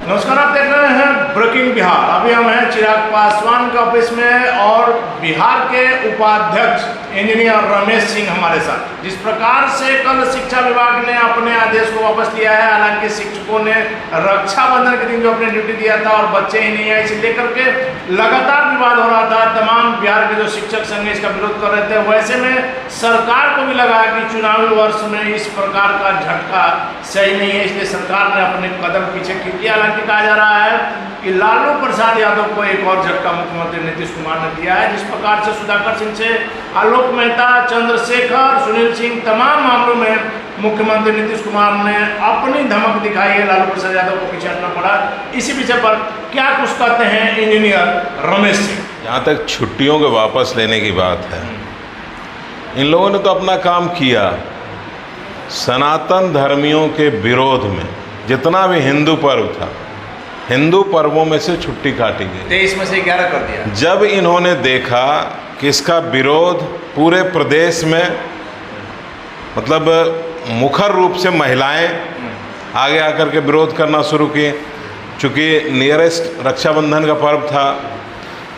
नमस्कार, आप देख रहे हैं ब्रेकिंग बिहार। अभी हम हैं चिराग पासवान के ऑफिस में और बिहार के उपाध्यक्ष इंजीनियर रमेश सिंह हमारे साथ। जिस प्रकार से कल शिक्षा विभाग ने अपने आदेश को वापस लिया है, हालांकि शिक्षकों ने रक्षाबंधन के दिन जो अपनी ड्यूटी दिया था और बच्चे ही नहीं आए, इसे लेकर के लगातार विवाद हो रहा था। तमाम बिहार के जो शिक्षक संघ इसका विरोध कर रहे थे। वैसे में सरकार को भी लगा कि चुनावी वर्ष में इस प्रकार का झटका सही नहीं है, इसलिए सरकार ने अपने कदम पीछे खींचे। हालांकि कहा जा रहा है कि लालू प्रसाद यादव को एक और झटका मुख्यमंत्री नीतीश कुमार ने दिया है। जिस प्रकार से सुधाकर सिंह से आलोक मेहता, चंद्रशेखर, सुनील सिंह, तमाम मामलों में मुख्यमंत्री नीतीश कुमार ने अपनी धमक दिखाई है, लालू प्रसाद यादव को पीछे हटना पड़ा। इसी विषय पर क्या कुछ कहते हैं इंजीनियर रमेश सिंह। जहाँ तक छुट्टियों को वापस लेने की बात है, इन लोगों ने तो अपना काम किया। सनातन धर्मियों के विरोध में जितना भी हिंदू पर्व था, हिंदू पर्वों में से छुट्टी काटी गई। 23 में से 11 कर दिया। जब इन्होंने देखा कि इसका विरोध पूरे प्रदेश में, मतलब मुखर रूप से महिलाएं आगे आकर के विरोध करना शुरू किए। चूँकि नियरेस्ट रक्षाबंधन का पर्व था,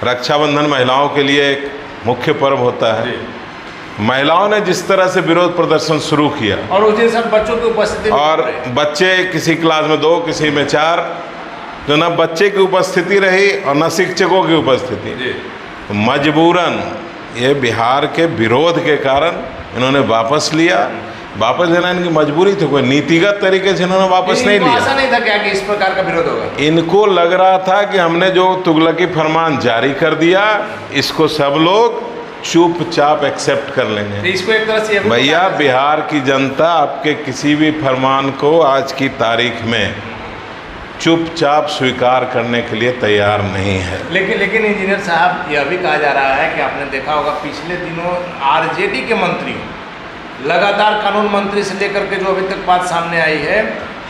रक्षाबंधन महिलाओं के लिए एक मुख्य पर्व होता है। महिलाओं ने जिस तरह से विरोध प्रदर्शन शुरू किया, और उस दिन सब बच्चों की उपस्थिति, और बच्चे किसी क्लास में 2, किसी में 4, तो न बच्चे की उपस्थिति रही और न शिक्षकों की उपस्थिति। मजबूरन ये बिहार के विरोध के कारण इन्होंने वापस लिया। वापस लेना इनकी मजबूरी थी, कोई नीतिगत तरीके से इन्होंने वापस नहीं लिया। ऐसा नहीं था क्या कि इस प्रकार का विरोध होगा? इनको लग रहा था कि हमने जो तुगलकी फरमान जारी कर दिया, इसको सब लोग चुपचाप एक्सेप्ट कर लेंगे। तो इसको एक तरह से भैया, बिहार की जनता आपके किसी भी फरमान को आज की तारीख में चुपचाप स्वीकार करने के लिए तैयार नहीं है। लेकिन इंजीनियर साहब, यह भी कहा जा रहा है कि आपने देखा होगा पिछले दिनों आरजेडी के मंत्री, लगातार कानून मंत्री से लेकर के जो अभी तक बात सामने आई है,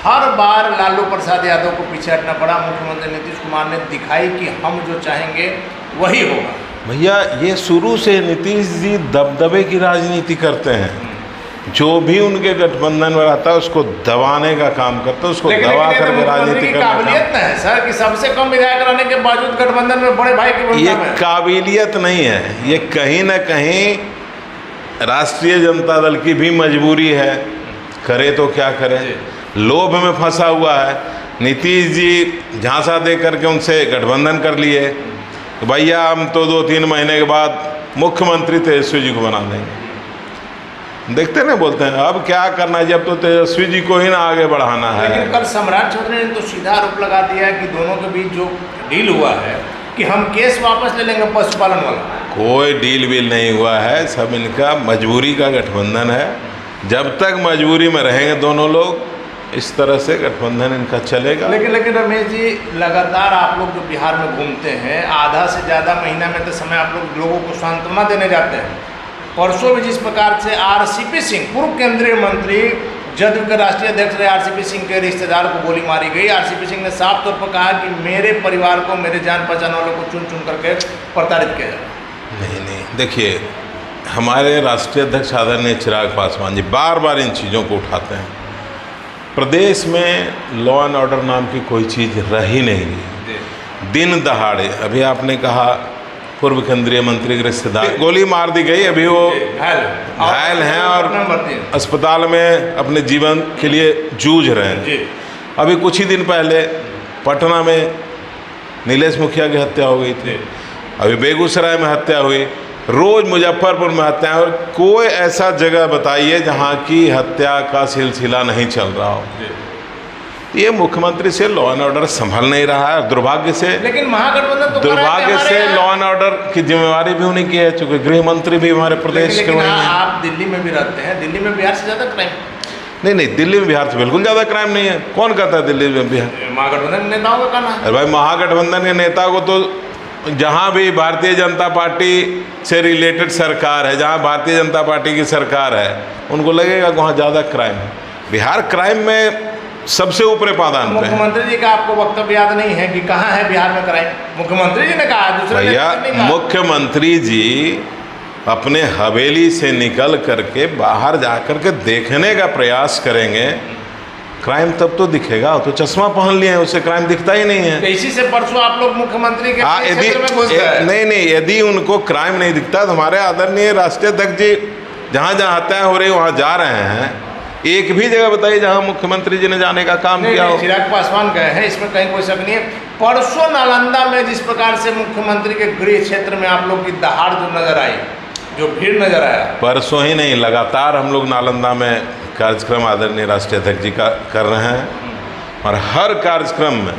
हर बार लालू प्रसाद यादव को पीछे हटना पड़ा। मुख्यमंत्री नीतीश कुमार ने दिखाई कि हम जो चाहेंगे वही होगा। भैया, ये शुरू से नीतीश जी दबदबे की राजनीति करते हैं। जो भी उनके गठबंधन में रहता है उसको दबाने का काम करते हैं, उसको दबा करके राजनीति करने का काबिलियत है सर कि सबसे कम विधायक रहने के बावजूद गठबंधन में बड़े भाई की भूमिका में। ये काबिलियत नहीं है, ये कहीं ना कहीं राष्ट्रीय जनता दल की भी मजबूरी है। करे तो क्या करे, लोभ में फंसा हुआ है। नीतीश जी झांसा दे करके उनसे गठबंधन कर लिए, भैया हम तो 2-3 महीने के बाद मुख्यमंत्री तेजस्वी जी को बना देंगे। देखते ना, बोलते हैं अब क्या करना है, जब तो तेजस्वी जी को ही ना आगे बढ़ाना है। लेकिन कल सम्राट चौधरी ने तो सीधा आरोप लगा दिया कि दोनों के बीच जो डील हुआ है कि हम केस वापस ले लेंगे पशुपालन वाला। कोई डील वील नहीं हुआ है, सब इनका मजबूरी का गठबंधन है। जब तक मजबूरी में रहेंगे दोनों लोग, इस तरह से गठबंधन इनका चलेगा। लेकिन रमेश जी, लगातार आप लोग जो बिहार में घूमते हैं, आधा से ज़्यादा महीना में तो समय आप लोगों को सांत्वना देने जाते हैं। परसों में जिस प्रकार से आरसीपी सिंह, पूर्व केंद्रीय मंत्री, जदयू के राष्ट्रीय अध्यक्ष रहे आरसीपी सिंह के रिश्तेदार को गोली मारी गई। आरसीपी सिंह ने साफ तौर पर कहा कि मेरे परिवार को, मेरे जान पहचान वालों को चुन चुन करके प्रताड़ित किया जाए। नहीं, देखिए, हमारे राष्ट्रीय अध्यक्ष आदरणीय चिराग पासवान जी बार बार इन चीज़ों को उठाते हैं। प्रदेश में लॉ एंड ऑर्डर नाम की कोई चीज़ रही नहीं है। दिन दहाड़े, अभी आपने कहा पूर्व केंद्रीय मंत्री के रिश्तेदार गोली मार दी गई, अभी वो घायल हैं और अस्पताल में अपने जीवन के लिए जूझ रहे हैं। अभी कुछ ही दिन पहले पटना में नीलेश मुखिया की हत्या हो गई थी, अभी बेगूसराय में हत्या हुई, रोज़ मुजफ्फरपुर में हत्या, और कोई ऐसा जगह बताइए जहाँ की हत्या का सिलसिला नहीं चल रहा हो। ये मुख्यमंत्री से लॉ एंड ऑर्डर संभल नहीं रहा है। दुर्भाग्य से, लेकिन महागठबंधन तो दुर्भाग्य से लॉ एंड ऑर्डर की जिम्मेवारी भी उन्हीं की है, चूँकि गृह मंत्री भी हमारे प्रदेश के वही हैं। आप दिल्ली में भी रहते हैं, दिल्ली में बिहार से ज़्यादा क्राइम? नहीं, दिल्ली में बिहार से बिल्कुल ज़्यादा क्राइम नहीं है। कौन कहता है दिल्ली में बिहार? महागठबंधन के नेताओं का कहना है। अरे भाई, महागठबंधन के नेता को तो जहाँ भी भारतीय जनता पार्टी से रिलेटेड सरकार है, जहाँ भारतीय जनता पार्टी की सरकार है, उनको लगेगा कि वहाँ ज़्यादा क्राइम है। बिहार क्राइम में सबसे ऊपरी पादान पे। मुख्यमंत्री जी का आपको वक्तव्य याद नहीं है कि कहाँ है बिहार में क्राइम? मुख्यमंत्री जी ने कहा, दूसरे भैया, मुख्यमंत्री जी अपने हवेली से निकल करके बाहर जा कर के देखने का प्रयास करेंगे क्राइम तब तो दिखेगा, तो चश्मा पहन लिए हैं, उससे क्राइम दिखता ही नहीं है। तो इसी से परसों आप लोग मुख्यमंत्री के क्षेत्र में घुस गए। नहीं, यदि उनको क्राइम नहीं दिखता तो हमारे आदरणीय राष्ट्रीय अध्यक्ष जी जहाँ जहाँ हत्याएं हो रही वहाँ जा रहे हैं। एक भी जगह बताइए जहाँ मुख्यमंत्री जी ने जाने का काम किया हो। चिराग पासवान गए हैं, इसमें कहीं कोई शक नहीं है। परसों नालंदा में जिस प्रकार से मुख्यमंत्री के गृह क्षेत्र में आप लोग की दहाड़ जो नजर आई, जो भीड़ नजर आया, परसों ही नहीं, लगातार हम लोग नालंदा में कार्यक्रम आदरणीय राष्ट्रीय अध्यक्ष जी का कर रहे हैं और हर कार्यक्रम में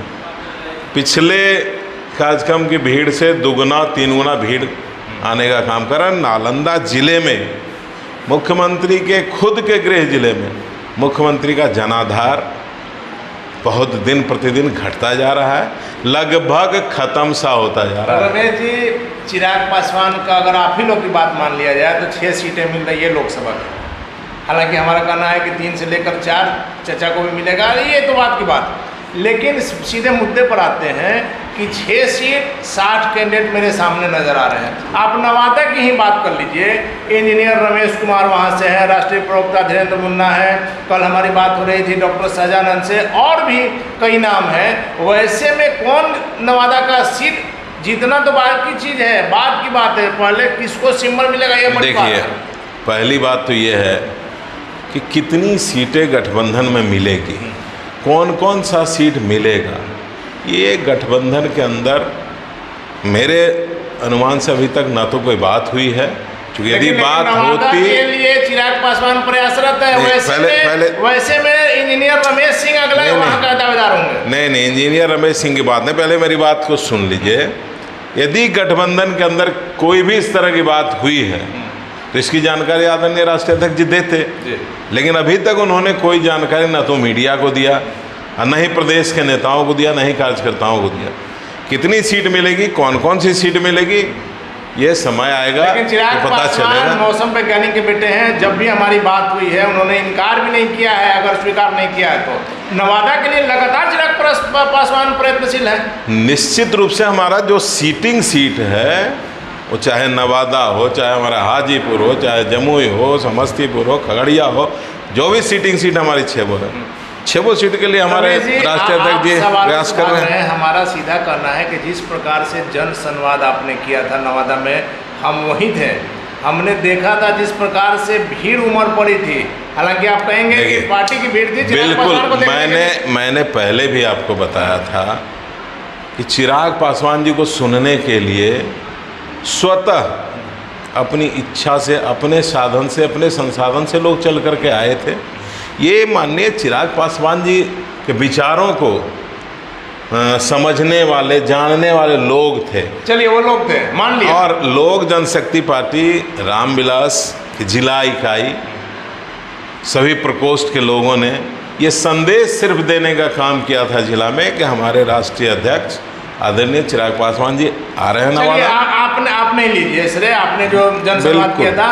पिछले कार्यक्रम की भीड़ से दुगना तीन गुना भीड़ आने का काम कर रहे हैं। नालंदा जिले में मुख्यमंत्री के खुद के गृह जिले में मुख्यमंत्री का जनाधार बहुत दिन प्रतिदिन घटता जा रहा है, लगभग खत्म सा होता जा रहा है। रमेश जी, चिराग पासवान का अगर आप ही लोग की बात मान लिया जाए तो 6 सीटें मिल रही है लोकसभा की। हालांकि हमारा कहना है कि 3 से लेकर 4 चचा को भी मिलेगा, ये तो बात की बात। लेकिन सीधे मुद्दे पर आते हैं कि 6 सीट 60 कैंडिडेट मेरे सामने नजर आ रहे हैं। आप नवादा की ही बात कर लीजिए, इंजीनियर रमेश कुमार वहाँ से है, राष्ट्रीय प्रवक्ता धीरेन्द्र मुन्ना है, कल हमारी बात हो रही थी डॉक्टर सहजानंद से, और भी कई नाम हैं। वैसे में कौन नवादा का सीट जीतना तो बात की चीज़ है, बात की बात है, पहले किसको सिंबल मिलेगा ये बड़ी बात है। पहली बात तो ये है कि कितनी सीटें गठबंधन में मिलेगी, कौन कौन सा सीट मिलेगा, ये गठबंधन के अंदर मेरे अनुमान से अभी तक ना तो कोई बात हुई है, क्योंकि यदि बात होती के लिए चिराग पासवान प्रयासरत है। वैसे में इंजीनियर रमेश सिंह अगला वहाँ का दावेदार होंगे। नहीं, इंजीनियर रमेश सिंह की बात नहीं, पहले मेरी बात को सुन लीजिए। यदि गठबंधन के अंदर कोई भी इस तरह की बात हुई है तो इसकी जानकारी आदरणीय राष्ट्रीय अध्यक्ष जी देते, लेकिन अभी तक उन्होंने कोई जानकारी न तो मीडिया को दिया और न ही प्रदेश के नेताओं को दिया, न ही कार्यकर्ताओं को दिया। कितनी सीट मिलेगी, कौन कौन सी सीट मिलेगी, ये समय आएगा तो पता चलेगा। मौसम वैज्ञानिक के बेटे हैं, जब भी हमारी बात हुई है उन्होंने इनकार भी नहीं किया है। अगर स्वीकार नहीं किया है तो नवादा के लिए लगातार चिराग पासवान प्रयत्नशील है। निश्चित रूप से हमारा जो सीटिंग सीट है, वो चाहे नवादा हो, चाहे हमारा हाजीपुर हो, चाहे जमुई हो, समस्तीपुर हो, खगड़िया हो, जो भी सीटिंग सीट हमारी 6 वो है, 6 सीट के लिए हमारे राष्ट्रीय अध्यक्ष जी प्रयास कर रहे हैं। हमारा सीधा कहना है कि जिस प्रकार से जन संवाद आपने किया था नवादा में, हम वहीं थे, हमने देखा था जिस प्रकार से भीड़ उमड़ पड़ी थी। हालांकि आप कहेंगे कि पार्टी की भीड़ थी, बिल्कुल। मैंने पहले भी आपको बताया था कि चिराग पासवान जी को सुनने के लिए स्वतः अपनी इच्छा से, अपने साधन से, अपने संसाधन से लोग चल करके आए थे। ये माननीय चिराग पासवान जी के विचारों को समझने वाले, जानने वाले लोग थे। चलिए, वो लोग थे, मान लिया। और लोक जनशक्ति पार्टी रामविलास की जिला इकाई, सभी प्रकोष्ठ के लोगों ने ये संदेश सिर्फ देने का काम किया था जिला में कि हमारे राष्ट्रीय अध्यक्ष आदरणीय चिराग पासवान जी आ रहे हैं नवादा। आप नहीं लीजिए श्रेय, आपने जो जनसंवाद किया था,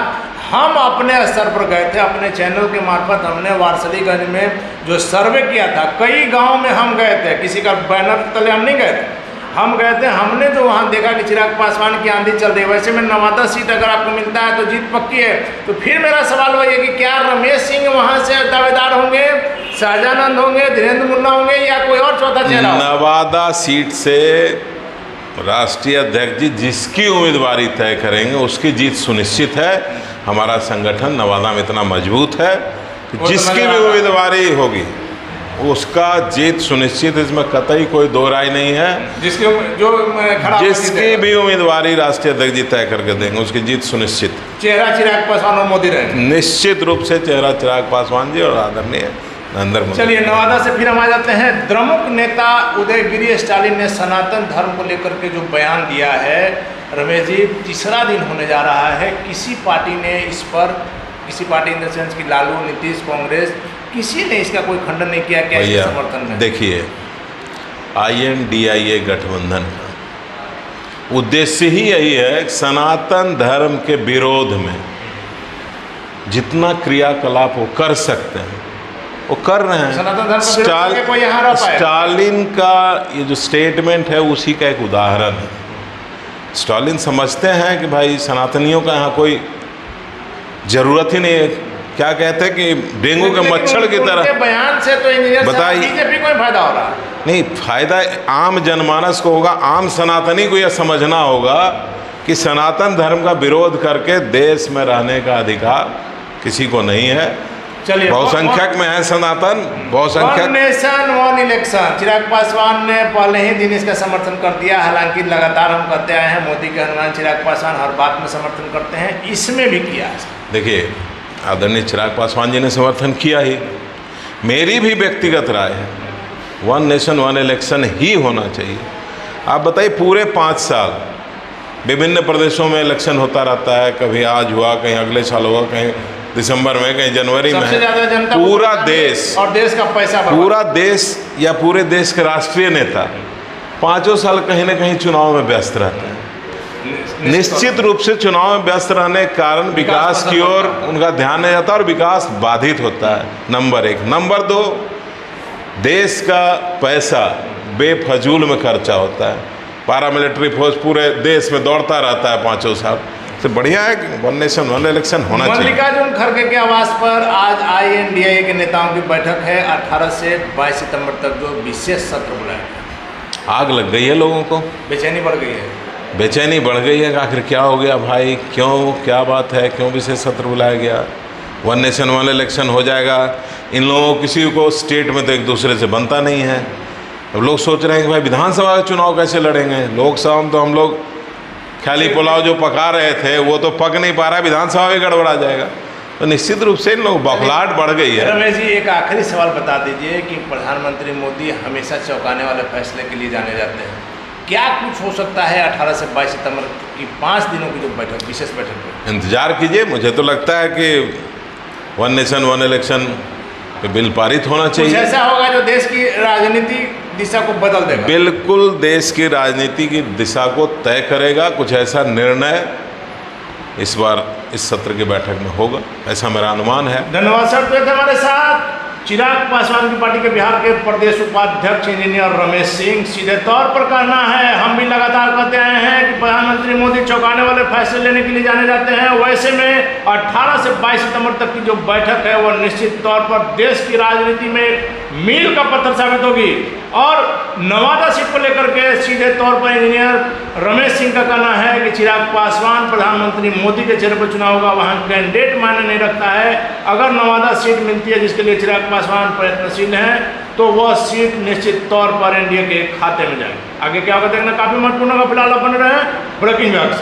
हम अपने स्तर पर गए थे, अपने चैनल के मार्फत हमने वारसलीगंज में जो सर्वे किया था, कई गांव में हम गए थे, किसी का बैनर तले हम नहीं गए थे, हम गए थे। हमने जो वहाँ देखा कि चिराग पासवान की आंधी चल रही है। वैसे में नवादा सीट अगर आपको मिलता है तो जीत पक्की है। तो फिर मेरा सवाल वही है कि क्या रमेश सिंह वहाँ से दावेदार होंगे, सहजानंद होंगे, धीरेन्द्र मुन्ना होंगे, या कोई और चौथा चेहरा? नवादा सीट से राष्ट्रीय अध्यक्ष जी जिसकी उम्मीदवारी तय करेंगे उसकी जीत सुनिश्चित है। हमारा संगठन नवादा में इतना मजबूत है कि जिसकी भी उम्मीदवारी होगी उसका जीत सुनिश्चित, इसमें कतई कोई दो राय नहीं है। जिसकी भी उम्मीदवारी राष्ट्रीय अध्यक्ष जी तय करके देंगे उसकी जीत सुनिश्चित। चेहरा चिराग पासवान और मोदी रहेंगे निश्चित रूप से, चेहरा चिराग पासवान जी और आदरणीय नरेंद्र मोदी। चलिए, नवादा से फिर हम आ जाते हैं। द्रमुक नेता उदयगिरी स्टालिन ने सनातन धर्म को लेकर के जो बयान दिया है, रमेश जी, तीसरा दिन होने जा रहा है, किसी पार्टी ने इस पर, किसी पार्टी इन द सेंस की लालू, नीतीश, कांग्रेस, किसी ने इसका कोई खंडन नहीं किया। क्या इसके समर्थन में? देखिए, INDIA गठबंधन का उद्देश्य ही यही है, सनातन धर्म के विरोध में जितना क्रियाकलाप वो कर सकते हैं वो कर रहे हैं। स्टालिन का ये जो स्टेटमेंट है उसी का एक उदाहरण है। स्टालिन समझते हैं कि भाई सनातनियों का यहाँ कोई ज़रूरत ही नहीं है क्या कहते हैं कि डेंगू के मच्छर की उनके तरह। बयान से तो इंजीनियर बताइए। बीजेपी को ही फायदा हो रहा है। नहीं, फायदा आम जनमानस को होगा, आम सनातनी को यह समझना होगा कि सनातन धर्म का विरोध करके देश में रहने का अधिकार किसी को नहीं है। चलिए, बहुसंख्यक में है सनातन, वन बहुसंख्यक। Nation one election, Chirag Paswan ने पहले ही दिन इसका समर्थन कर दिया। हालांकि लगातार हम कहते आए हैं मोदी के हनुमान चिराग पासवान हर बात में समर्थन करते हैं, इसमें भी किया है। देखिए, आदरणीय चिराग पासवान जी ने समर्थन किया ही। मेरी भी व्यक्तिगत राय है, वन नेशन वन इलेक्शन ही होना चाहिए। आप बताइए, पूरे 5 साल विभिन्न प्रदेशों में इलेक्शन होता रहता है, कभी आज हुआ, कहीं अगले साल हुआ, कहीं दिसंबर में, कहीं जनवरी में। सबसे ज्यादा जनता पूरा देश और देश का पैसा पूरा देश या पूरे देश के राष्ट्रीय नेता 5 साल कहीं ना कहीं चुनाव में व्यस्त रहते हैं। निश्चित रूप से चुनाव में व्यस्त रहने के कारण विकास की ओर उनका ध्यान नहीं जाता और विकास बाधित होता है, नंबर 1। नंबर 2, देश का पैसा बेफजूल में खर्चा होता है। पैरामिलिट्री फोर्स पूरे देश में दौड़ता रहता है 5 साल से। बढ़िया है कि वन नेशन वन इलेक्शन होना चाहिए। मल्लिकार्जुन खड़गे के आवास पर आज INDIA के नेताओं की बैठक है। 18 से 22 सितंबर तक जो विशेष सत्र बुलाया गया। आग लग गई है लोगों को, बेचैनी बढ़ गई है। बेचैनी बढ़ गई है। आखिर क्या हो गया भाई, क्यों, क्या बात है, क्यों विशेष सत्र बुलाया गया? वन नेशन वन इलेक्शन हो जाएगा। इन लोगों को किसी को स्टेट में तो एक दूसरे से बनता नहीं है। अब लोग सोच रहे हैं कि भाई विधानसभा का चुनाव कैसे लड़ेंगे। लोकसभा में तो हम लोग ख्याली पुलाव जो पका रहे थे वो तो पक नहीं पा रहा, विधानसभा भी गड़बड़ा जाएगा। तो निश्चित रूप से इन लोग बौखलाहट बढ़ गई है। रमेश जी, एक आखिरी सवाल बता दीजिए कि प्रधानमंत्री मोदी हमेशा चौंकाने वाले फैसले के लिए जाने जाते हैं। क्या कुछ हो सकता है 18 से 22 सितंबर की 5 दिनों की जो बैठक, विशेष बैठक में? इंतजार कीजिए। मुझे तो लगता है कि वन नेशन वन इलेक्शन पे बिल पारित होना कुछ चाहिए। ऐसा होगा जो देश की राजनीति दिशा को बदल देगा। बिल्कुल देश की राजनीति की दिशा को तय करेगा। कुछ ऐसा निर्णय इस बार इस सत्र की बैठक में होगा, ऐसा मेरा अनुमान है। धन्यवाद सर। तो हमारे साथ चिराग पासवान की पार्टी के बिहार के प्रदेश उपाध्यक्ष इंजीनियर रमेश सिंह। सीधे तौर पर कहना है, हम भी लगातार कहते आए हैं कि प्रधानमंत्री मोदी चौंकाने वाले फैसले लेने के लिए जाने जाते हैं। वैसे में 18 से 22 सितंबर तक की जो बैठक है वह निश्चित तौर पर देश की राजनीति में मील का पत्थर साबित होगी। और नवादा सीट को लेकर के सीधे तौर पर इंजीनियर रमेश सिंह का कहना है कि चिराग पासवान प्रधानमंत्री मोदी के चेहरे पर चुनाव होगा, वहाँ कैंडिडेट मायने नहीं रखता है। अगर नवादा सीट मिलती है जिसके लिए चिराग पासवान प्रयत्नशील हैं तो वह सीट निश्चित तौर पर NDA के खाते में जाएगी। आगे क्या होगा देखना काफ़ी महत्वपूर्ण होगा। फिलहाल बने रहे ब्रेकिंग न्यूज।